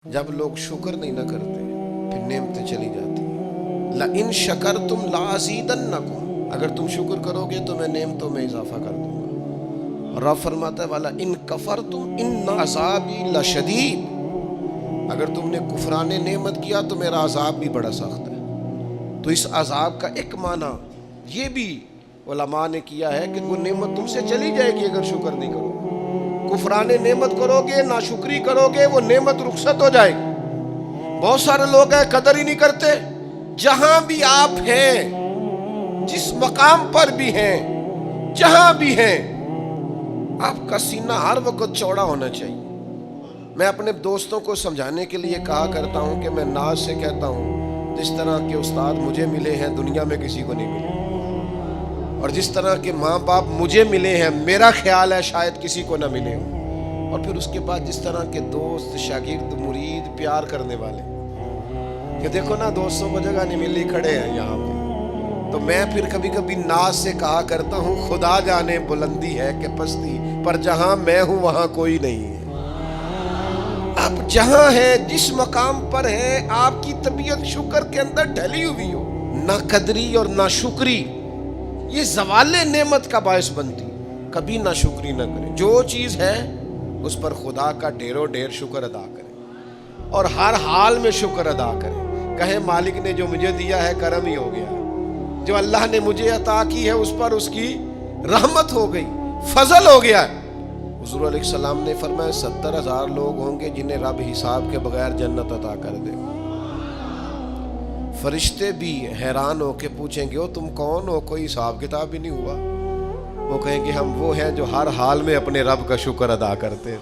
جب لوگ شکر نہیں نہ کرتے پھر نعمتیں چلی جاتی ہیں۔ لَإِن شَكَرْتُمْ لَأَزِيدَنَّكُمْ، اگر تم شکر کرو گے تو میں نعمتوں میں اضافہ کر دوں گا۔ اور رب فرماتا ہے وَلَإِن كَفَرْتُمْ إِنَّ عَذَابِي لَشَدِيدٌ، اگر تم نے کفران نعمت کیا تو میرا عذاب بھی بڑا سخت ہے۔ تو اس عذاب کا ایک معنی یہ بھی علماء نے کیا ہے کہ وہ نعمت تم سے چلی جائے گی اگر شکر نہیں کرو۔ کفران نعمت کرو گے، ناشکری کرو گے، وہ نعمت رخصت ہو جائے گی۔ بہت سارے لوگ ہیں قدر ہی نہیں کرتے۔ جہاں بھی آپ ہیں، جس مقام پر بھی ہیں، جہاں بھی ہیں، آپ کا سینہ ہر وقت چوڑا ہونا چاہیے۔ میں اپنے دوستوں کو سمجھانے کے لیے کہا کرتا ہوں کہ میں ناز سے کہتا ہوں جس طرح کے استاد مجھے ملے ہیں دنیا میں کسی کو نہیں ملے، اور جس طرح کے ماں باپ مجھے ملے ہیں میرا خیال ہے شاید کسی کو نہ ملے ہوں، اور پھر اس کے بعد جس طرح کے دوست، شاگرد، مرید، پیار کرنے والے، کہ دیکھو نا دوستوں کو جگہ نہیں ملی، کھڑے ہیں یہاں پہ۔ تو میں پھر کبھی کبھی ناز سے کہا کرتا ہوں خدا جانے بلندی ہے کہ پستی، پر جہاں میں ہوں وہاں کوئی نہیں ہے۔ آپ جہاں ہیں، جس مقام پر ہیں، آپ کی طبیعت شکر کے اندر ڈھلی ہوئی ہو، نہ قدری اور نہ شکری یہ زوال نعمت کا باعث بنتی۔ کبھی نہ شکری نہ کریں، جو چیز ہے اس پر خدا کا ڈھیروں ڈھیر شکر ادا کریں، اور ہر حال میں شکر ادا کریں۔ کہیں مالک نے جو مجھے دیا ہے کرم ہی ہو گیا، جو اللہ نے مجھے عطا کی ہے اس پر اس کی رحمت ہو گئی، فضل ہو گیا۔ حضور علیہ السلام نے فرمایا 70,000 لوگ ہوں گے جنہیں رب حساب کے بغیر جنت عطا کر دے گا۔ فرشتے بھی حیران ہو کے پوچھیں گے تم کون ہو، کوئی حساب کتاب بھی نہیں ہوا؟ وہ کہیں گے ہم وہ ہیں جو ہر حال میں اپنے رب کا شکر ادا کرتے ہیں۔